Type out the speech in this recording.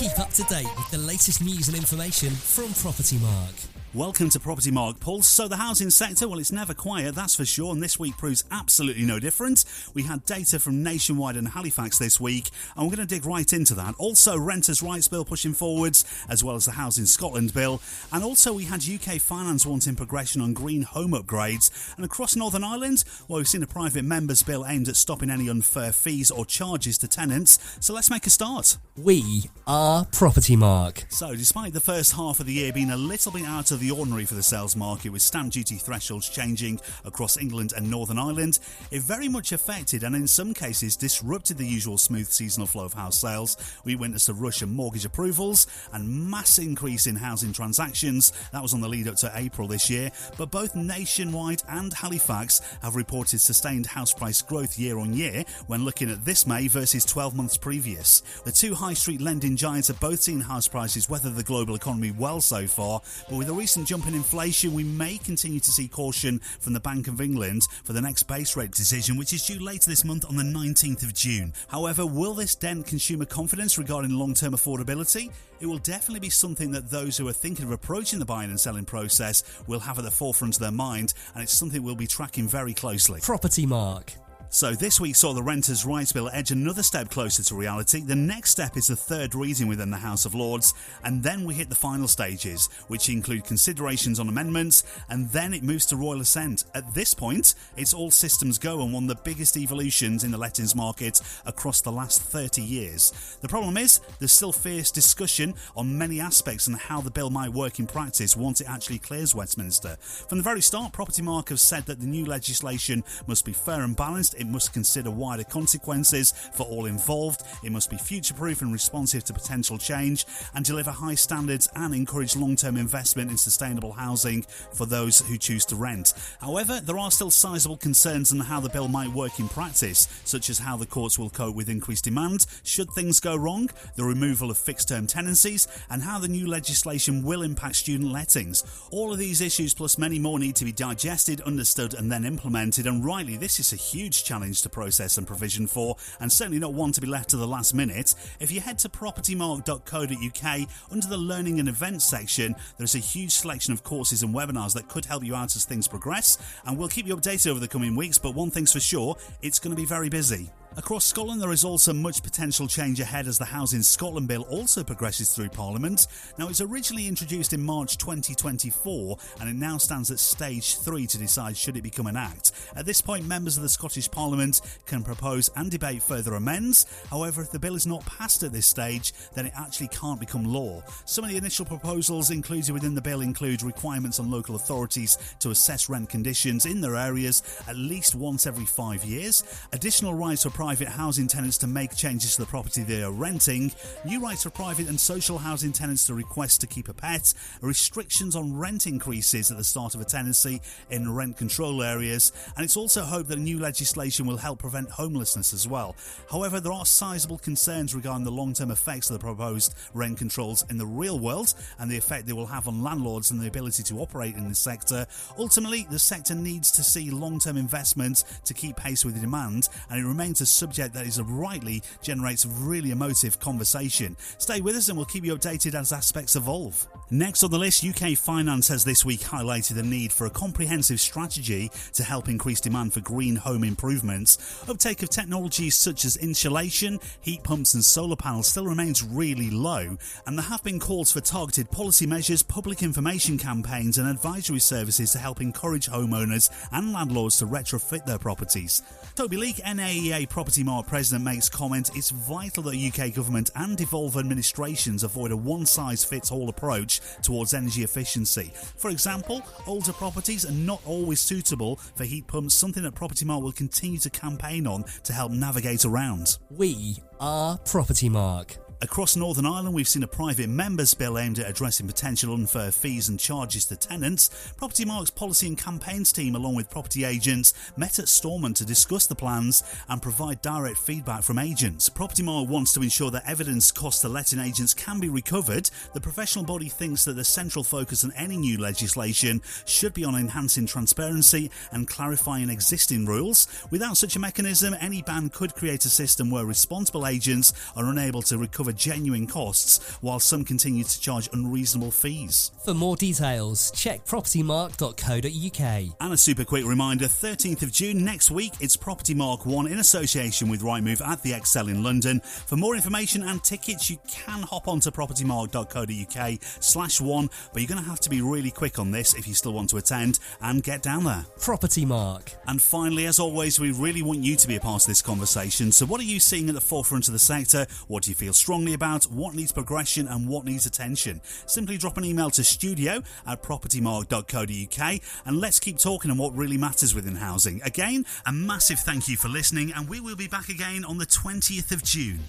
Keep up to date with the latest news and information from Propertymark. Welcome to Propertymark Pulse. So the housing sector, well, it's never quiet, that's for sure, and this week proves absolutely no different. We had data from Nationwide and Halifax this week, and we're going to dig right into that. Also, Renters' Rights Bill pushing forwards, as well as the Housing Scotland Bill. And also, we had UK Finance wanting progression on green home upgrades. And across Northern Ireland, well, we've seen a private members' bill aimed at stopping any unfair fees or charges to tenants. So let's make a start. We are Propertymark. So, despite the first half of the year being a little bit out of the ordinary for the sales market, with stamp duty thresholds changing across England and Northern Ireland, it very much affected and in some cases disrupted the usual smooth seasonal flow of house sales. We witnessed a rush of mortgage approvals and mass increase in housing transactions. That was on the lead up to April this year, but both Nationwide and Halifax have reported sustained house price growth year on year when looking at this May versus 12 months previous. The two high street lending giants have both seen house prices weather the global economy well so far, but with a recent jump in inflation, we may continue to see caution from the Bank of England for the next base rate decision, which is due later this month on the 19th of June. However, will this dent consumer confidence regarding long-term affordability? It will definitely be something that those who are thinking of approaching the buying and selling process will have at the forefront of their mind, and it's something we'll be tracking very closely. Propertymark. So this week saw the Renters' Rights Bill edge another step closer to reality. The next step is the third reading within the House of Lords, and then we hit the final stages, which include considerations on amendments, and then it moves to royal assent. At this point, it's all systems go and one of the biggest evolutions in the lettings market across the last 30 years. The problem is, there's still fierce discussion on many aspects and how the bill might work in practice once it actually clears Westminster. From the very start, Propertymark have said that the new legislation must be fair and balanced. It must consider wider consequences for all involved. It must be future-proof and responsive to potential change, and deliver high standards and encourage long-term investment in sustainable housing for those who choose to rent. However, there are still sizable concerns on how the bill might work in practice, such as how the courts will cope with increased demand should things go wrong, the removal of fixed-term tenancies, and how the new legislation will impact student lettings. All of these issues plus many more need to be digested, understood and then implemented, and rightly, this is a huge challenge to process and provision for, and certainly not one to be left to the last minute. If you head to propertymark.co.uk, under the learning and events section, there's a huge selection of courses and webinars that could help you out as things progress, and we'll keep you updated over the coming weeks, but one thing's for sure, it's going to be very busy. Across Scotland, there is also much potential change ahead as the Housing Scotland Bill also progresses through Parliament. Now, it was originally introduced in March 2024, and it now stands at stage 3 to decide should it become an act. At this point, members of the Scottish Parliament can propose and debate further amends. However, if the bill is not passed at this stage, then it actually can't become law. Some of the initial proposals included within the bill include requirements on local authorities to assess rent conditions in their areas at least once every 5 years, additional rights for private housing tenants to make changes to the property they are renting, new rights for private and social housing tenants to request to keep a pet, restrictions on rent increases at the start of a tenancy in rent control areas, and it's also hoped that new legislation will help prevent homelessness as well. However, there are sizable concerns regarding the long-term effects of the proposed rent controls in the real world and the effect they will have on landlords and the ability to operate in this sector. Ultimately, the sector needs to see long-term investment to keep pace with the demand, and it remains a subject that is rightly generates really emotive conversation. Stay with us and we'll keep you updated as aspects evolve. Next on the list, UK Finance has this week highlighted the need for a comprehensive strategy to help increase demand for green home improvements. Uptake of technologies such as insulation, heat pumps and solar panels still remains really low, and there have been calls for targeted policy measures, public information campaigns and advisory services to help encourage homeowners and landlords to retrofit their properties. Toby Leake, NAEA Propertymark President, makes comment it's vital that the UK government and devolved administrations avoid a one-size-fits-all approach towards energy efficiency. For example, older properties are not always suitable for heat pumps, something that Propertymark will continue to campaign on to help navigate around. We are Propertymark. Across Northern Ireland, we've seen a private members' bill aimed at addressing potential unfair fees and charges to tenants. Propertymark's policy and campaigns team, along with property agents, met at Stormont to discuss the plans and provide direct feedback from agents. Propertymark wants to ensure that evidence costs to letting agents can be recovered. The professional body thinks that the central focus on any new legislation should be on enhancing transparency and clarifying existing rules. Without such a mechanism, any ban could create a system where responsible agents are unable to recover cover genuine costs, while some continue to charge unreasonable fees. For more details, check propertymark.co.uk. And a super quick reminder, 13th of June next week, it's Propertymark 1 in association with Rightmove at the Excel in London. For more information and tickets, you can hop onto propertymark.co.uk/1, but you're going to have to be really quick on this if you still want to attend and get down there. Propertymark. And finally, as always, we really want you to be a part of this conversation. So what are you seeing at the forefront of the sector? What do you feel strongly about? What needs progression and what needs attention? Simply drop an email to studio@propertymark.co.uk and let's keep talking on what really matters within housing. Again, a massive thank you for listening, and we will be back again on the 20th of June.